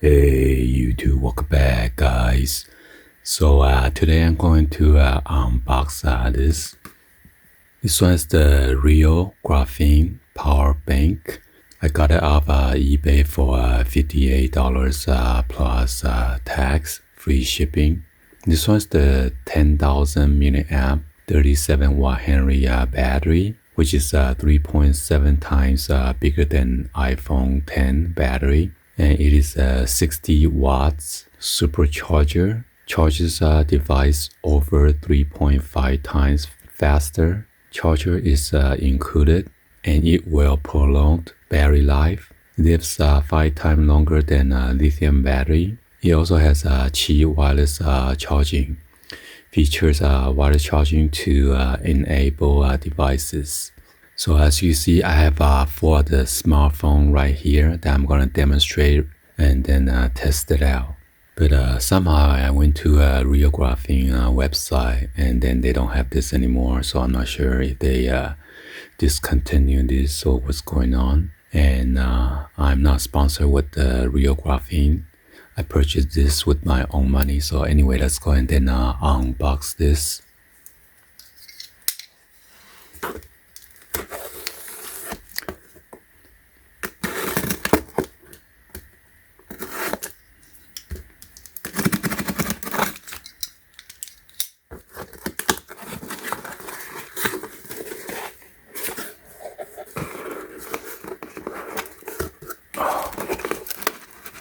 Hey YouTube, welcome back guys. So today I'm going to unbox this. This one is the real graphene power bank. I got it off eBay for $58 plus tax, free shipping. This one's the 10,000 milliamp 37 watt Henry battery, which is 3.7 times bigger than iPhone 10 battery. And it is a 60 watts supercharger, charges a device over 3.5 times faster. Charger is included, and it will prolong battery life. It lives 5 times longer than a lithium battery. It also has Qi wireless charging. Features wireless charging to enable devices. So as you see, I have for the smartphone right here that I'm going to demonstrate and then test it out. But somehow I went to a Real Graphene website and then they don't have this anymore. So I'm not sure if they discontinued this or what's going on. And I'm not sponsored with the Real Graphene. I purchased this with my own money. So anyway, let's go and then unbox this.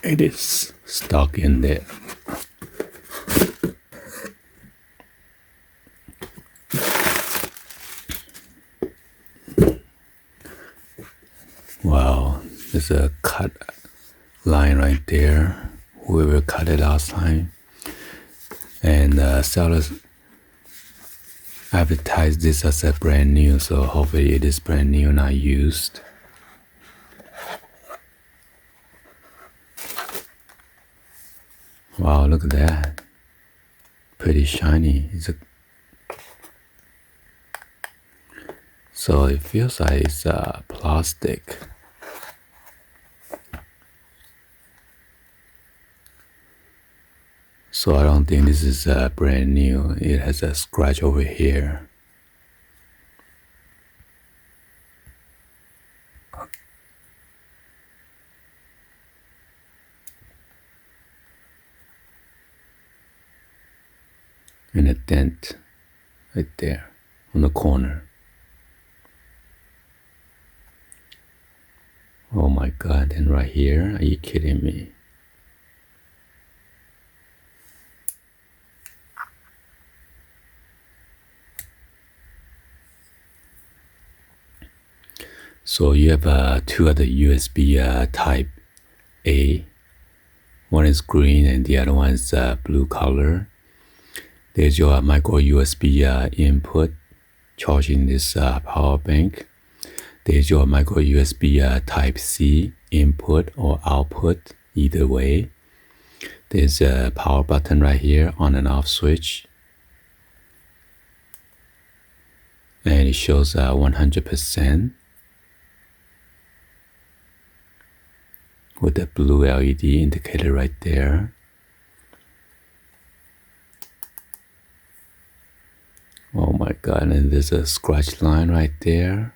It is stuck in there. Wow, there's a cut line right there. Whoever cut it last time. And sellers advertised this as a brand new, so hopefully it is brand new, not used. Wow, look at that. Pretty shiny. So it feels like it's plastic. So I don't think this is brand new. It has a scratch over here. And a dent right there on the corner. Oh my god, and right here, are you kidding me? So you have two other USB type A. One is green and the other one is blue color. There's your micro USB input charging this power bank. There's your micro USB type C input or output, either way. There's a power button right here, on and off switch. And it shows 100% with the blue LED indicator right there. Oh my god, and there's a scratch line right there.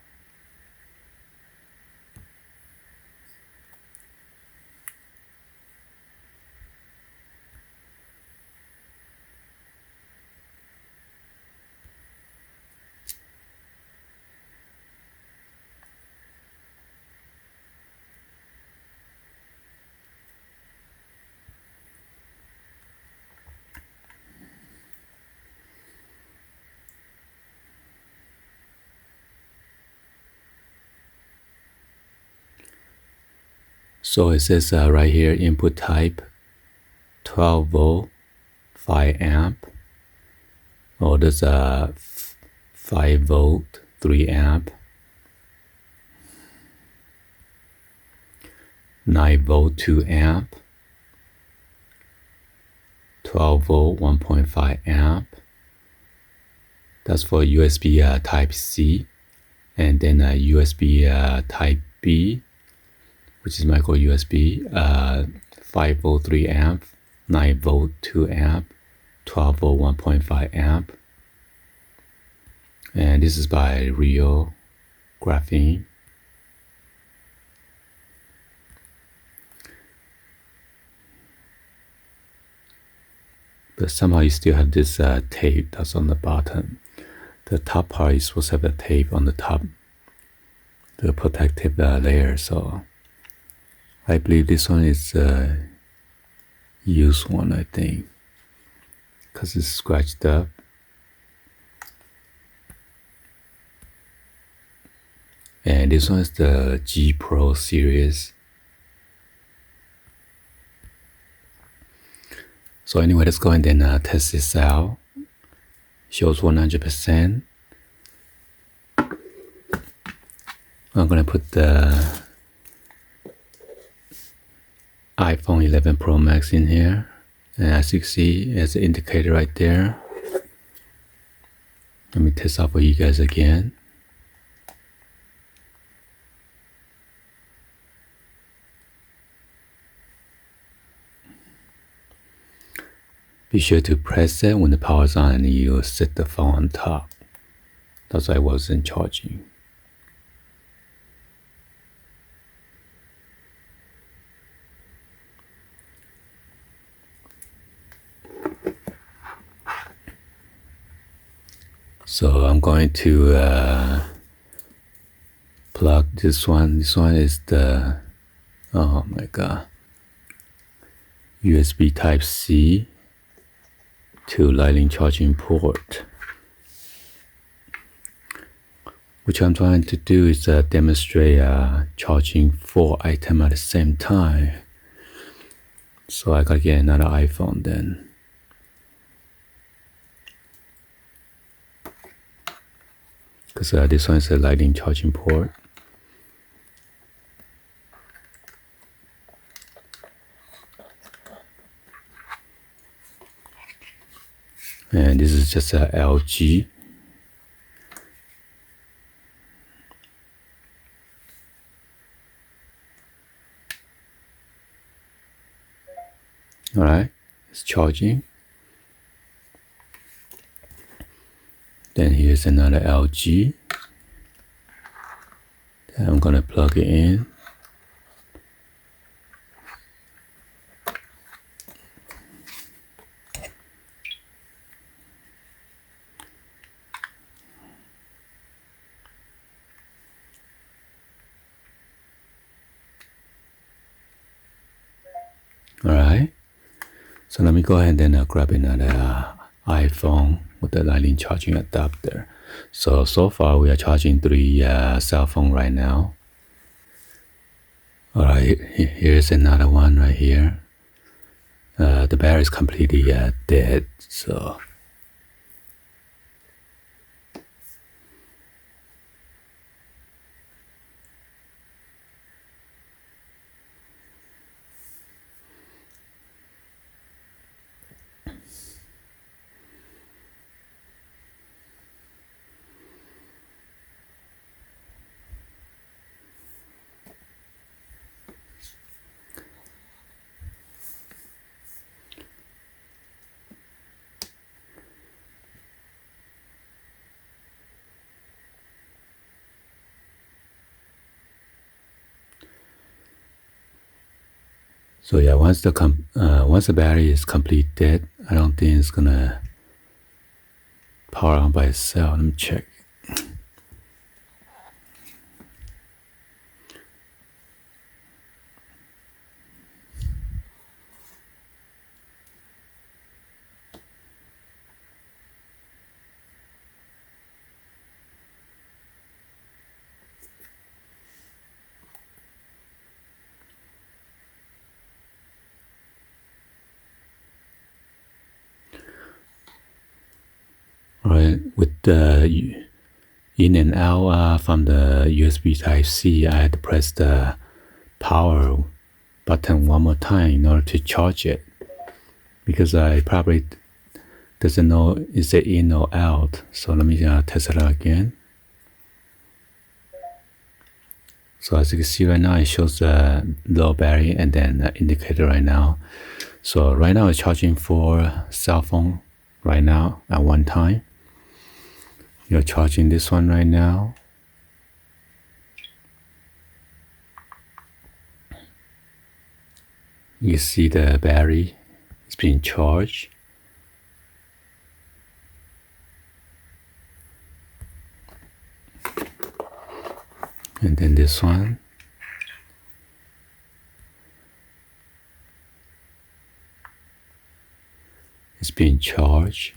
So it says right here, input type 12 volt, 5 amp. Oh, there's a 5 volt, 3 amp. 9 volt, 2 amp. 12 volt, 1.5 amp. That's for USB type C. And then USB type B, which is micro USB, 5 volt 3 amp, 9 volt 2 amp, 12 volt 1.5 amp. And this is by Rio Graphene. But somehow you still have this tape that's on the bottom. The top part is supposed to have the tape on the top, the protective layer. So I believe this one is a used one, I think, because it's scratched up. And this one is the G Pro series. So anyway, let's go ahead and test this out. Shows 100%. I'm gonna put the iPhone 11 Pro Max in here, and as you can see, there's an indicator right there. Let me test out for you guys again. Be sure to press it when the power's on and you set the phone on top. That's why I wasn't charging. So I'm going to plug this one. This one is the, oh my god, USB Type-C to Lightning charging port. Which I'm trying to do is demonstrate charging 4 items at the same time. So I gotta get another iPhone then. Because this one is a Lightning charging port. And this is just a LG. All right, it's charging. Then here's another LG. Then I'm gonna plug it in. All right, so let me go ahead and grab another iPhone with the Lightning charging adapter. So far we are charging 3 cell phones right now. All right, here's another one right here. The battery is completely dead, so. So yeah, once the battery is completely dead, I don't think it's gonna power on by itself. Let me check. Alright, with the in and out from the USB Type-C, I had to press the power button one more time in order to charge it, because I probably doesn't know is it in or out. So let me test it out again. So as you can see right now, it shows the low battery and then the indicator right now. So right now it's charging for cell phone right now at one time. You're charging this one right now. You see the battery is being charged. And then this one. It's being charged.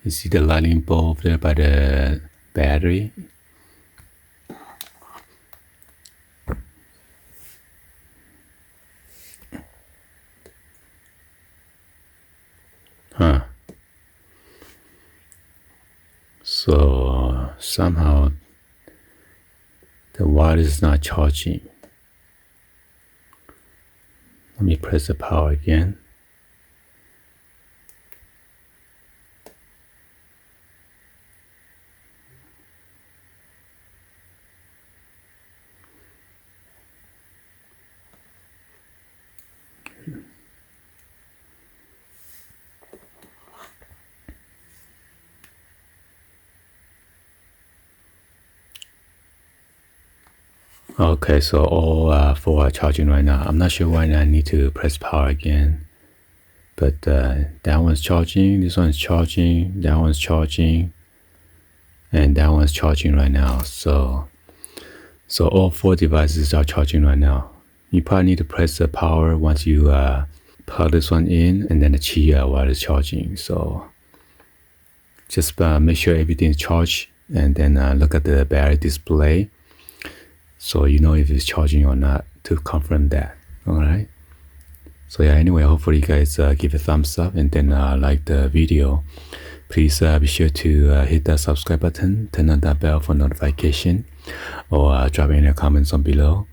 You see the lightning bulb there by the battery. So somehow the wire is not charging. Let me press the power again. Okay, so all four are charging right now. I'm not sure why I need to press power again. But that one's charging, this one's charging, that one's charging, and that one's charging right now. So all four devices are charging right now. You probably need to press the power once you plug this one in, and then the Qi wire is charging. So just make sure everything's charged, and then look at the battery display, so you know if it's charging or not, to confirm that. All right. So yeah, anyway, hopefully you guys give a thumbs up and then like the video. Please be sure to hit that subscribe button, turn on that bell for notification, or drop in your comments on below.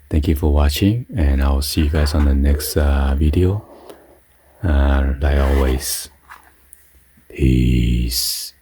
Thank you for watching, and I will see you guys on the next video. Like always, peace.